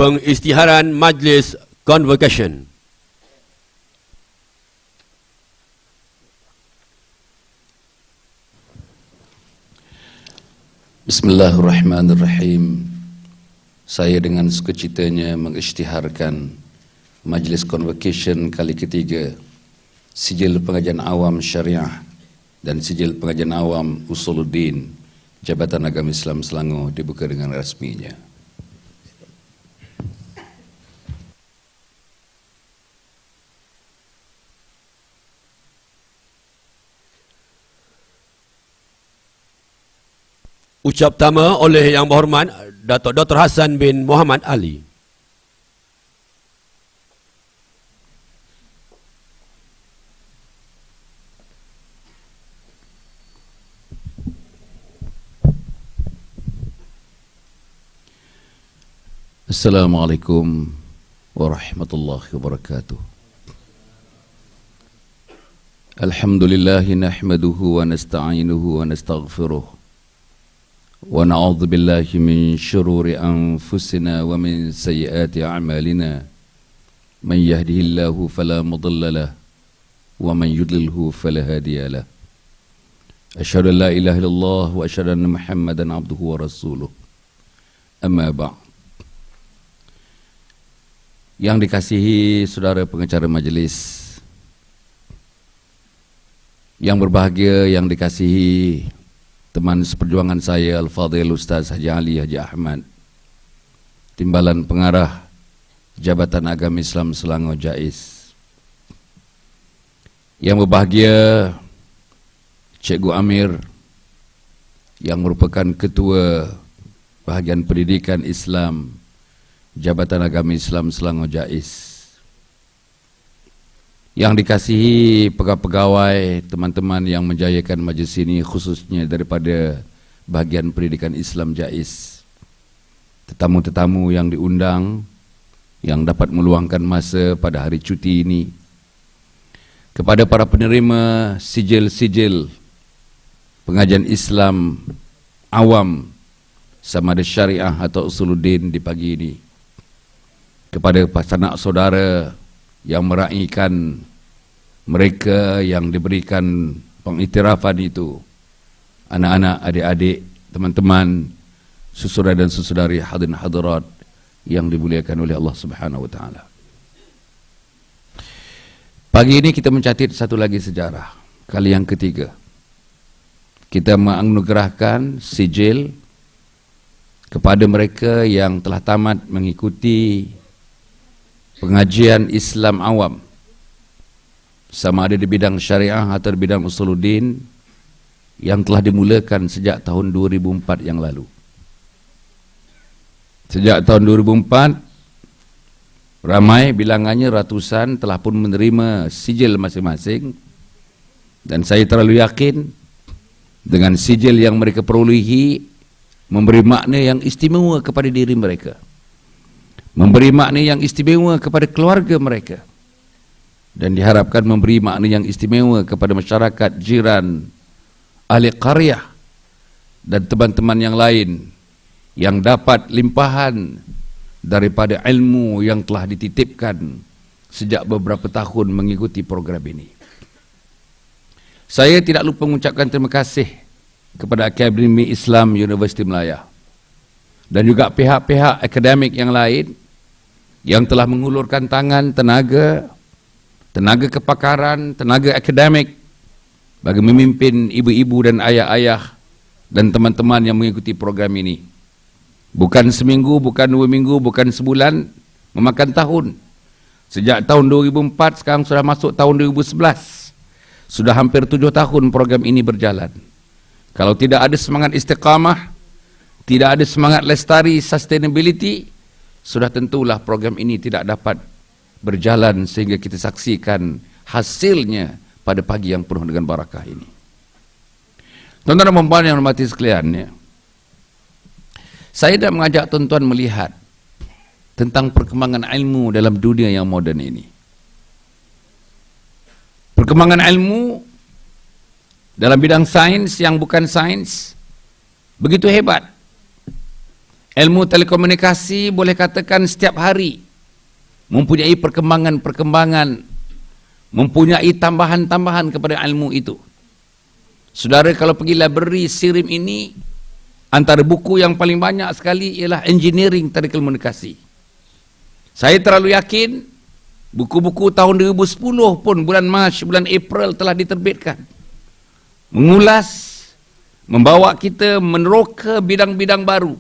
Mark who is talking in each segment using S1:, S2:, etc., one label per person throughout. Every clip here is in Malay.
S1: pengisytiharan Majlis Convocation.
S2: Bismillahirrahmanirrahim. Saya dengan sukacitanya mengisytiharkan Majlis Convocation kali ketiga Sijil Pengajian Awam Syariah dan Sijil Pengajian Awam Usuluddin Jabatan Agama Islam Selangor dibuka dengan rasminya.
S1: Ucap pertama oleh Yang Berhormat Datuk Dr. Hassan bin Muhammad Ali.
S2: Assalamualaikum warahmatullahi wabarakatuh. Alhamdulillahi nahmaduhu wa nasta'inuhu wa nastaghfiruh. ونعوذ بالله من شرور أنفسنا ومن سيئات أعمالنا من يهده الله فلا مضل له ومن يضلله فلا هادي له أشهد أن لا إله إلا الله وأشهد أن محمدا عبده ورسوله أما بعد. Yang dikasihi saudara pengacara majelis, yang berbahagia, yang dikasihi teman seperjuangan saya Al-Fadhil Ustaz Haji Ali Haji Ahmad, Timbalan Pengarah Jabatan Agama Islam Selangor JAIS, yang berbahagia Cikgu Amir yang merupakan Ketua Bahagian Pendidikan Islam Jabatan Agama Islam Selangor JAIS, yang dikasihi pegawai-pegawai, teman-teman yang menjayakan majlis ini, khususnya daripada bahagian pendidikan Islam JAIS, tetamu-tetamu yang diundang, yang dapat meluangkan masa pada hari cuti ini, kepada para penerima sijil-sijil pengajian Islam awam sama ada syariah atau usuluddin di pagi ini, kepada sanak saudara yang meraihkan mereka yang diberikan pengiktirafan itu, anak-anak, adik-adik, teman-teman, susura dan susudari hadirin hadirat yang dimuliakan oleh Allah Subhanahu wa taala. Pagi ini kita mencatat satu lagi sejarah, kali yang ketiga. Kita menganugerahkan sijil kepada mereka yang telah tamat mengikuti pengajian Islam awam, sama ada di bidang syariah atau di bidang usuluddin, yang telah dimulakan sejak tahun 2004 yang lalu. Sejak tahun 2004, ramai bilangannya ratusan telah pun menerima sijil masing-masing, dan saya terlalu yakin dengan sijil yang mereka perolehi memberi makna yang istimewa kepada diri mereka, memberi makna yang istimewa kepada keluarga mereka, dan diharapkan memberi makna yang istimewa kepada masyarakat jiran, ahli qaryah dan teman-teman yang lain yang dapat limpahan daripada ilmu yang telah dititipkan sejak beberapa tahun mengikuti program ini. Saya tidak lupa mengucapkan terima kasih kepada Akademi Islam Universiti Melaya dan juga pihak-pihak akademik yang lain yang telah mengulurkan tangan, tenaga kepakaran, tenaga akademik bagi memimpin ibu-ibu dan ayah-ayah dan teman-teman yang mengikuti program ini. Bukan seminggu, bukan 2 minggu, bukan sebulan, memakan tahun. Sejak tahun 2004, sekarang sudah masuk tahun 2011. Sudah hampir 7 tahun program ini berjalan. Kalau tidak ada semangat istiqamah, tidak ada semangat lestari, sustainability, sudah tentulah program ini tidak dapat berjalan sehingga kita saksikan hasilnya pada pagi yang penuh dengan barakah ini. Tuan-tuan dan puan yang hormati sekalian, saya dah mengajak tuan-tuan melihat tentang perkembangan ilmu dalam dunia yang moden ini. Perkembangan ilmu dalam bidang sains yang bukan sains begitu hebat. Ilmu telekomunikasi boleh katakan setiap hari mempunyai perkembangan-perkembangan, mempunyai tambahan-tambahan kepada ilmu itu. Saudara kalau pergi library SIRIM ini, antara buku yang paling banyak sekali ialah engineering telekomunikasi. Saya terlalu yakin buku-buku tahun 2010 pun bulan Mac, bulan April telah diterbitkan. Mengulas, membawa kita meneroka bidang-bidang baru.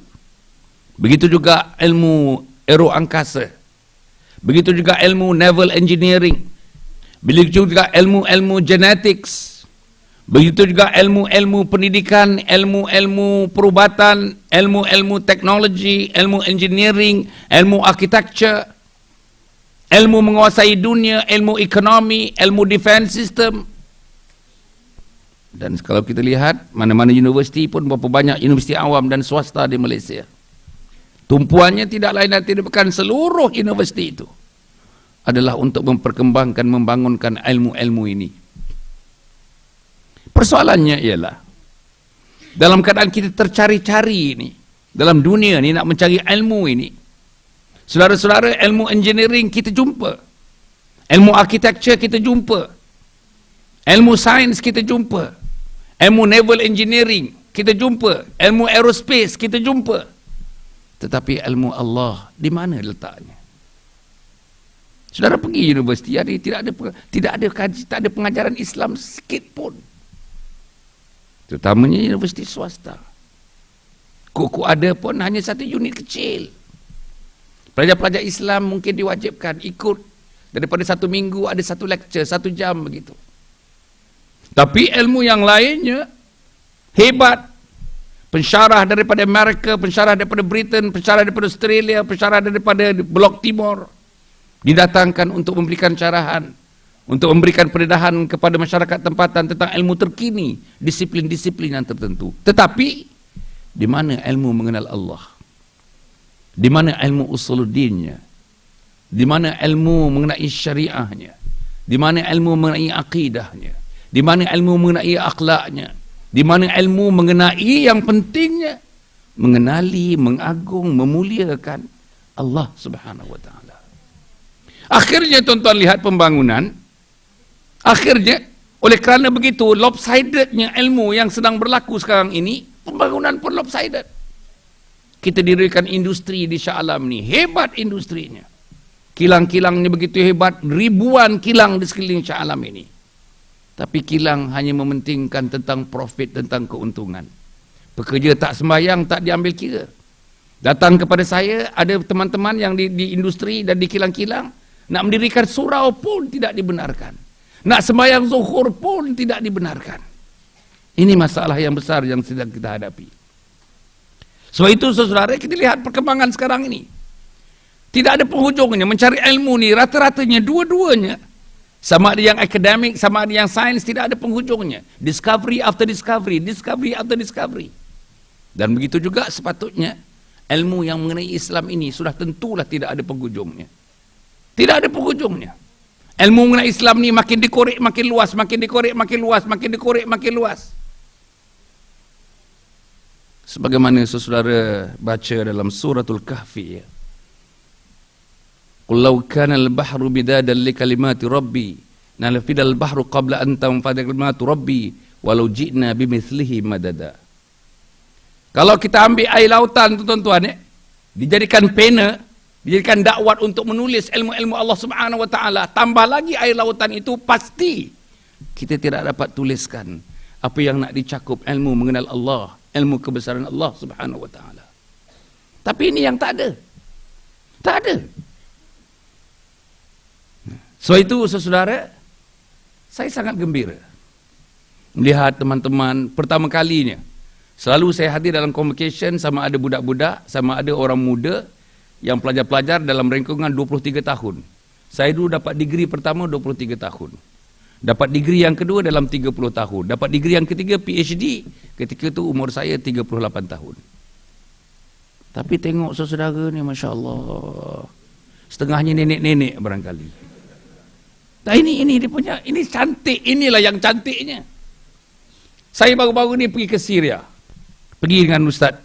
S2: Begitu juga ilmu aero angkasa. Begitu juga ilmu naval engineering. Begitu juga ilmu-ilmu genetics. Begitu juga ilmu-ilmu pendidikan, ilmu-ilmu perubatan, ilmu-ilmu teknologi, ilmu engineering, ilmu architecture, ilmu menguasai dunia, ilmu ekonomi, ilmu defense system. Dan kalau kita lihat mana-mana universiti pun berapa banyak universiti awam dan swasta di Malaysia. Tumpuannya tidak lain dan tidak bukan seluruh universiti itu adalah untuk memperkembangkan, membangunkan ilmu-ilmu ini. Persoalannya ialah dalam keadaan kita tercari-cari ini, dalam dunia ini nak mencari ilmu ini, saudara-saudara, ilmu engineering kita jumpa, ilmu architecture kita jumpa, ilmu sains kita jumpa, ilmu naval engineering kita jumpa, ilmu aerospace kita jumpa. Tetapi ilmu Allah di mana letaknya? Saudara pergi universiti, tidak ada pengajaran Islam sikit pun. Terutamanya universiti swasta. Kok ada pun hanya satu unit kecil. Pelajar-pelajar Islam mungkin diwajibkan ikut daripada satu minggu ada satu lecture, 1 jam begitu. Tapi ilmu yang lainnya hebat. Pensyarah daripada Amerika, pensyarah daripada Britain, pensyarah daripada Australia, pensyarah daripada Blok Timur didatangkan untuk memberikan syarahan, untuk memberikan pendedahan kepada masyarakat tempatan tentang ilmu terkini, disiplin-disiplin yang tertentu. Tetapi di mana ilmu mengenal Allah? Di mana ilmu usuluddinnya? Di mana ilmu mengenai syariahnya? Di mana ilmu mengenai akidahnya? Di mana ilmu mengenai akhlaknya? Di mana ilmu mengenai yang pentingnya mengenali, mengagung, memuliakan Allah Subhanahu wa taala. Akhirnya tuan-tuan lihat pembangunan, akhirnya oleh kerana begitu lopsidednya ilmu yang sedang berlaku sekarang ini, pembangunan pun lopsided. Kita dirikan industri di Shah Alam ni, hebat industrinya. Kilang-kilangnya begitu hebat, ribuan kilang di sekeliling Shah Alam ini. Tapi kilang hanya mementingkan tentang profit, tentang keuntungan. Pekerja tak sembahyang, tak diambil kira. Datang kepada saya, ada teman-teman yang di industri dan di kilang-kilang, nak mendirikan surau pun tidak dibenarkan. Nak sembahyang zuhur pun tidak dibenarkan. Ini masalah yang besar yang sedang kita hadapi. Sebab itu saudara, kita lihat perkembangan sekarang ini. Tidak ada penghujungnya, mencari ilmu ni rata-ratanya dua-duanya. Sama ada yang akademik, sama ada yang sains, tidak ada penghujungnya. Discovery after discovery, discovery after discovery. Dan begitu juga sepatutnya ilmu yang mengenai Islam ini sudah tentulah tidak ada penghujungnya. Tidak ada penghujungnya. Ilmu mengenai Islam ini makin dikorek makin luas, makin dikorek makin luas, makin dikorek makin luas. Sebagaimana saudara baca dalam suratul Kahfi, ya. Qul law kana al-bahru midadan li kalimati rabbi nalfidal bahru qabla an tanfada kalimatu rabbi walau ji'na bimithlihi madada. Kalau kita ambil air lautan tuan-tuan, ya, dijadikan pena, dijadikan dakwat untuk menulis ilmu-ilmu Allah Subhanahu wa taala, tambah lagi air lautan itu, pasti kita tidak dapat tuliskan apa yang nak dicakup ilmu mengenal Allah, ilmu kebesaran Allah Subhanahu wa taala. Tapi ini yang tak ada. Tak ada. So itu saudara, saya sangat gembira melihat teman-teman pertama kalinya. Selalu saya hadir dalam convocation, sama ada budak-budak, sama ada orang muda yang pelajar-pelajar dalam rengkungan 23 tahun. Saya dulu dapat degree pertama 23 tahun. Dapat degree yang kedua dalam 30 tahun. Dapat degree yang ketiga PhD, ketika itu umur saya 38 tahun. Tapi tengok saudara ni, Masya Allah, setengahnya nenek-nenek barangkali. Nah ini dia punya, ini cantik, inilah yang cantiknya. Saya baru-baru ni pergi ke Syria. Pergi dengan Ustaz